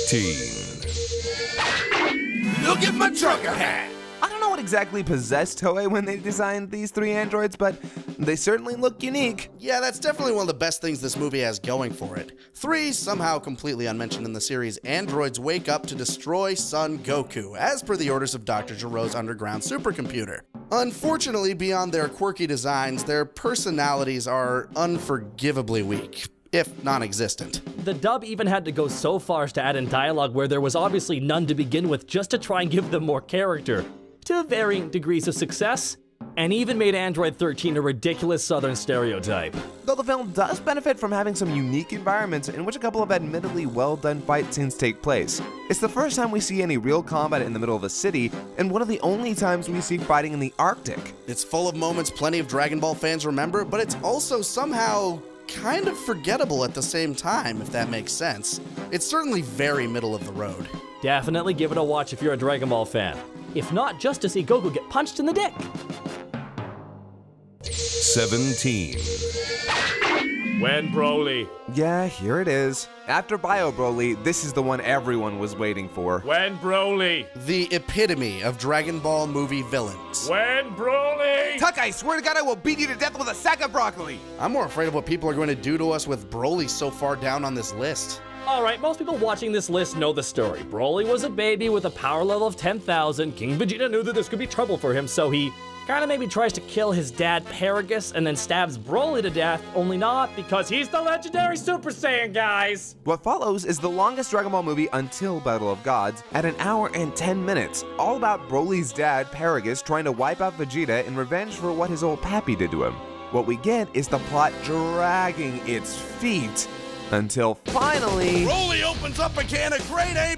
15. Look at my trucker hat! I don't know what exactly possessed Toei when they designed these three androids, but they certainly look unique. Yeah, that's definitely one of the best things this movie has going for it. 3, somehow completely unmentioned in the series, androids wake up to destroy Son Goku, as per the orders of Dr. Giro's underground supercomputer. Unfortunately, beyond their quirky designs, their personalities are unforgivably weak, if non-existent. The dub even had to go so far as to add in dialogue where there was obviously none to begin with, just to try and give them more character, to varying degrees of success, and even made Android 13 a ridiculous southern stereotype. Though the film does benefit from having some unique environments in which a couple of admittedly well-done fight scenes take place. It's the first time we see any real combat in the middle of a city, and one of the only times we see fighting in the Arctic. It's full of moments plenty of Dragon Ball fans remember, but it's also somehow kind of forgettable at the same time, if that makes sense. It's certainly very middle of the road. Definitely give it a watch if you're a Dragon Ball fan. If not, just to see Goku get punched in the dick. 17. When Broly. Yeah, here it is. After Bio Broly, this is the one everyone was waiting for. When Broly. The epitome of Dragon Ball movie villains. When Broly. Tuck, I swear to God I will beat you to death with a sack of broccoli! I'm more afraid of what people are going to do to us with Broly so far down on this list. Alright, most people watching this list know the story. Broly was a baby with a power level of 10,000. King Vegeta knew that this could be trouble for him, so he kinda maybe tries to kill his dad Paragus and then stabs Broly to death, only not because he's the legendary Super Saiyan, guys! What follows is the longest Dragon Ball movie until Battle of Gods at 1 hour and 10 minutes, all about Broly's dad Paragus trying to wipe out Vegeta in revenge for what his old pappy did to him. What we get is the plot dragging its feet until finally Broly opens up a can of grade A+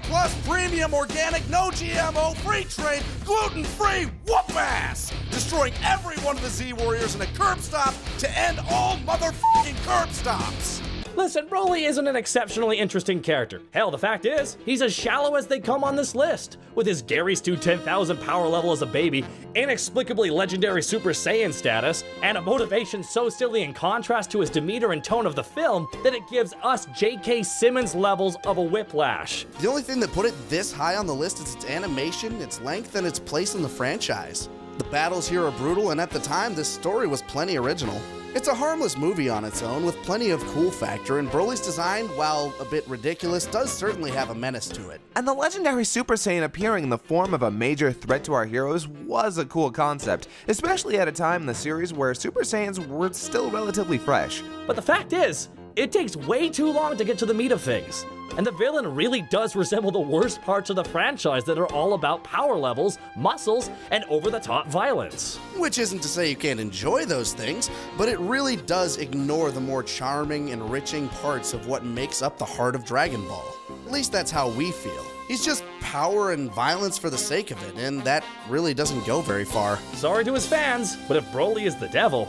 premium organic, no GMO, free trade, gluten-free whoop-ass, destroying every one of the Z-Warriors in a curb stop to end all motherfucking curb stops. Listen, Broly isn't an exceptionally interesting character. Hell, the fact is, he's as shallow as they come on this list. With his Gary Stu 10,000 power level as a baby, inexplicably legendary Super Saiyan status, and a motivation so silly in contrast to his demeanor and tone of the film that it gives us J.K. Simmons levels of a whiplash. The only thing that put it this high on the list is its animation, its length, and its place in the franchise. The battles here are brutal, and at the time, this story was plenty original. It's a harmless movie on its own, with plenty of cool factor, and Broly's design, while a bit ridiculous, does certainly have a menace to it. And the legendary Super Saiyan appearing in the form of a major threat to our heroes was a cool concept, especially at a time in the series where Super Saiyans were still relatively fresh. But the fact is, it takes way too long to get to the meat of things. And the villain really does resemble the worst parts of the franchise that are all about power levels, muscles, and over-the-top violence. Which isn't to say you can't enjoy those things, but it really does ignore the more charming, enriching parts of what makes up the heart of Dragon Ball. At least that's how we feel. He's just power and violence for the sake of it, and that really doesn't go very far. Sorry to his fans, but if Broly is the devil,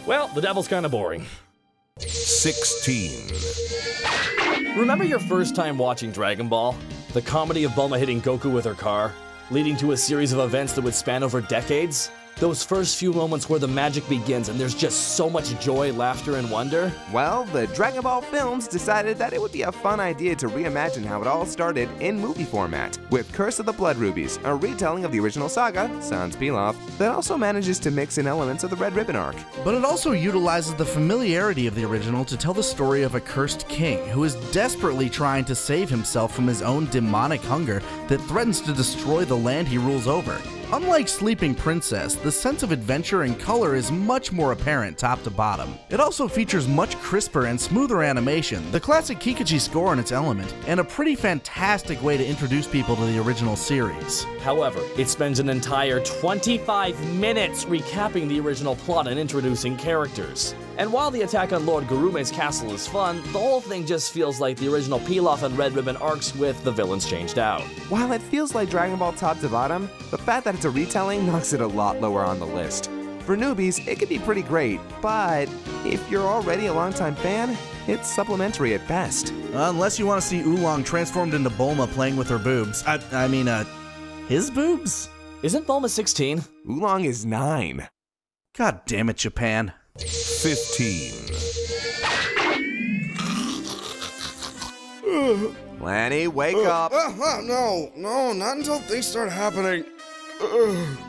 well, the devil's kinda boring. 16. Remember your first time watching Dragon Ball? The comedy of Bulma hitting Goku with her car, leading to a series of events that would span over decades? Those first few moments where the magic begins and there's just so much joy, laughter, and wonder? Well, the Dragon Ball films decided that it would be a fun idea to reimagine how it all started in movie format, with Curse of the Blood Rubies, a retelling of the original saga, sans Pilaf, that also manages to mix in elements of the Red Ribbon arc. But it also utilizes the familiarity of the original to tell the story of a cursed king who is desperately trying to save himself from his own demonic hunger that threatens to destroy the land he rules over. Unlike Sleeping Princess, the sense of adventure and color is much more apparent top to bottom. It also features much crisper and smoother animation, the classic Kikachi score in its element, and a pretty fantastic way to introduce people to the original series. However, it spends an entire 25 minutes recapping the original plot and introducing characters. And while the attack on Lord Gurume's castle is fun, the whole thing just feels like the original Pilaf and Red Ribbon arcs with the villains changed out. While it feels like Dragon Ball top to bottom, the fact that it's a retelling knocks it a lot lower on the list. For newbies, it can be pretty great, but if you're already a longtime fan, it's supplementary at best. Unless you want to see Oolong transformed into Bulma playing with her boobs. I mean, his boobs? Isn't Bulma 16? Oolong is 9. God damn it, Japan. 15. Lanny, wake up. No, not until things start happening.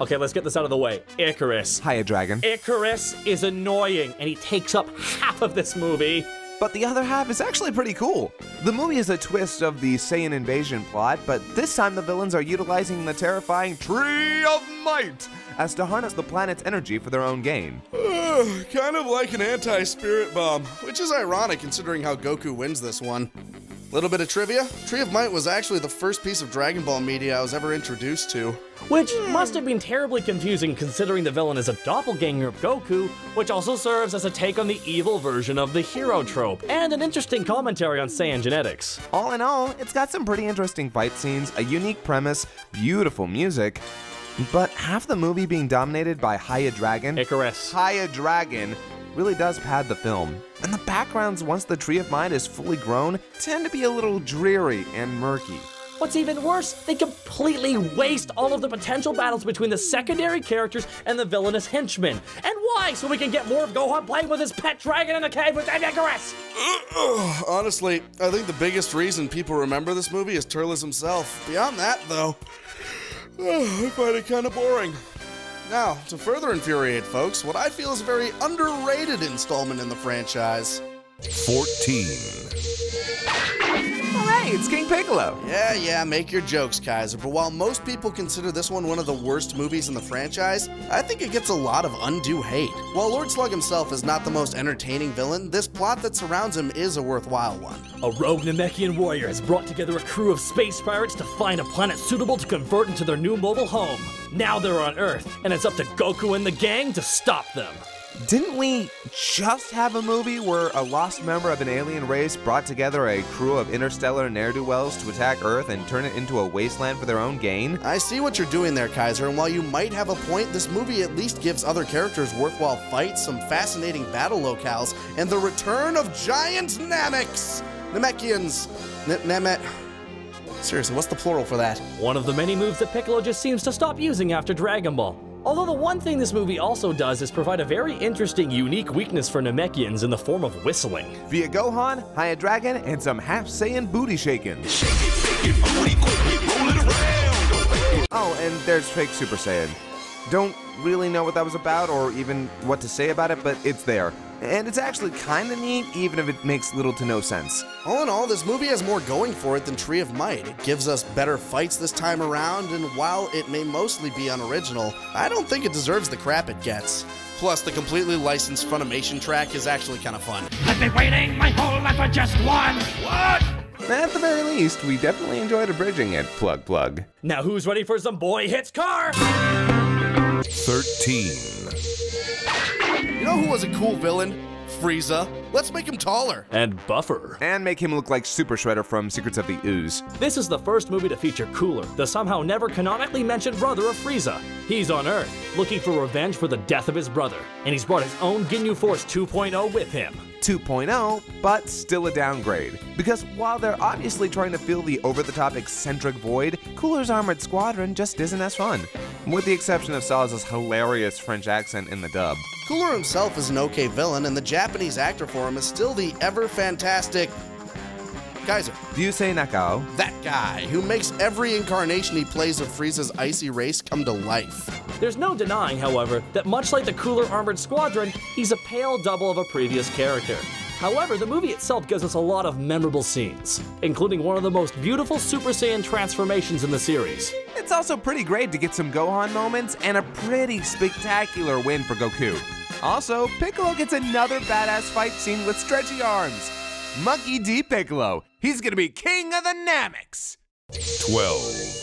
Okay, let's get this out of the way. Icarus. Hiya, Dragon. Icarus is annoying, and he takes up half of this movie. But the other half is actually pretty cool. The movie is a twist of the Saiyan invasion plot, but this time the villains are utilizing the terrifying Tree of Might as to harness the planet's energy for their own gain. Kind of like an anti-spirit bomb, which is ironic considering how Goku wins this one. Little bit of trivia, Tree of Might was actually the first piece of Dragon Ball media I was ever introduced to. Which must have been terribly confusing considering the villain is a doppelganger of Goku, which also serves as a take on the evil version of the hero trope, and an interesting commentary on Saiyan genetics. All in all, it's got some pretty interesting fight scenes, a unique premise, beautiful music, but half the movie being dominated by Hiya Dragon, Icarus. Hiya Dragon, really does pad the film. And the backgrounds, once the Tree of Might is fully grown, tend to be a little dreary and murky. What's even worse, they completely waste all of the potential battles between the secondary characters and the villainous henchmen. And why? So we can get more of Gohan playing with his pet dragon in a cave with Icarus! Honestly, I think the biggest reason people remember this movie is Turles himself. Beyond that, though, I find it kind of boring. Now, to further infuriate folks, what I feel is a very underrated installment in the franchise. 14. Hey, it's King Piccolo! Yeah, make your jokes, Kaiser, but while most people consider this one of the worst movies in the franchise, I think it gets a lot of undue hate. While Lord Slug himself is not the most entertaining villain, this plot that surrounds him is a worthwhile one. A rogue Namekian warrior has brought together a crew of space pirates to find a planet suitable to convert into their new mobile home. Now they're on Earth, and it's up to Goku and the gang to stop them. Didn't we just have a movie where a lost member of an alien race brought together a crew of interstellar ne'er-do-wells to attack Earth and turn it into a wasteland for their own gain? I see what you're doing there, Kaiser, and while you might have a point, this movie at least gives other characters worthwhile fights, some fascinating battle locales, and the return of giant Namekians. Seriously, what's the plural for that? One of the many moves that Piccolo just seems to stop using after Dragon Ball. Although the one thing this movie also does is provide a very interesting, unique weakness for Namekians in the form of whistling. Via Gohan, Hiya Dragon, and some half Saiyan booty shaking. Oh, and there's fake Super Saiyan. Don't really know what that was about or even what to say about it, but it's there. And it's actually kinda neat, even if it makes little to no sense. All in all, this movie has more going for it than Tree of Might. It gives us better fights this time around, and while it may mostly be unoriginal, I don't think it deserves the crap it gets. Plus, the completely licensed Funimation track is actually kind of fun. I've been waiting my whole life for just one. What? At the very least, we definitely enjoyed abridging it, plug. Now who's ready for some boy hits car? 13. You know who was a cool villain? Frieza. Let's make him taller. And buffer. And make him look like Super Shredder from Secrets of the Ooze. This is the first movie to feature Cooler, the somehow never canonically mentioned brother of Frieza. He's on Earth, looking for revenge for the death of his brother, and he's brought his own Ginyu Force 2.0 with him. 2.0, but still a downgrade. Because while they're obviously trying to fill the over-the-top eccentric void, Cooler's Armored Squadron just isn't as fun. With the exception of Salaz's hilarious French accent in the dub. Cooler himself is an okay villain, and the Japanese actor for him is still the ever-fantastic Kaiser. Ryusei Nakao. That guy, who makes every incarnation he plays of Frieza's icy race come to life. There's no denying, however, that much like the Cooler Armored Squadron, he's a pale double of a previous character. However, the movie itself gives us a lot of memorable scenes, including one of the most beautiful Super Saiyan transformations in the series. It's also pretty great to get some Gohan moments and a pretty spectacular win for Goku. Also, Piccolo gets another badass fight scene with stretchy arms. Monkey D. Piccolo. He's gonna be king of the Namekians. 12.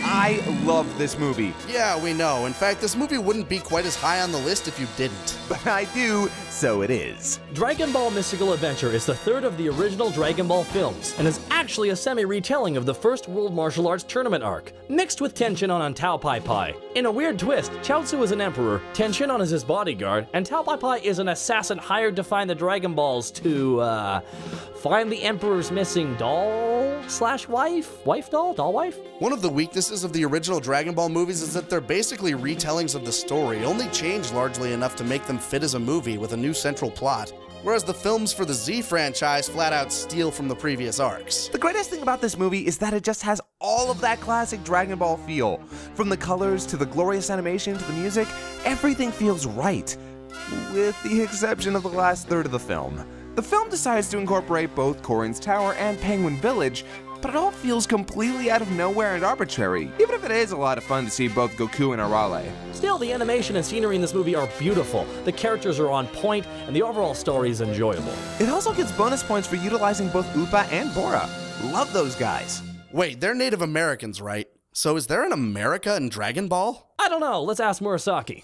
I love this movie. Yeah, we know. In fact, this movie wouldn't be quite as high on the list if you didn't. But I do, so it is. Dragon Ball Mystical Adventure is the third of the original Dragon Ball films, and is actually a semi-retelling of the first World Martial Arts Tournament arc, mixed with Tenshinhan on Tao Pai Pai. In a weird twist, Chaozu is an emperor, Tenshinhan is his bodyguard, and Tao Pai Pai is an assassin hired to find the Dragon Balls to, find the Emperor's missing doll/wife? Wife doll? Doll wife? One of the weaknesses of the original Dragon Ball movies is that they're basically retellings of the story, only changed largely enough to make them fit as a movie with a new central plot. whereas the films for the Z franchise flat out steal from the previous arcs. The greatest thing about this movie is that it just has all of that classic Dragon Ball feel. From the colors to the glorious animation to the music, everything feels right. With the exception of the last third of the film. The film decides to incorporate both Korin's Tower and Penguin Village, but it all feels completely out of nowhere and arbitrary, even if it is a lot of fun to see both Goku and Arale. Still, the animation and scenery in this movie are beautiful, the characters are on point, and the overall story is enjoyable. It also gets bonus points for utilizing both Upa and Bora. Love those guys. Wait, they're Native Americans, right? So is there an America in Dragon Ball? I don't know, let's ask Murasaki.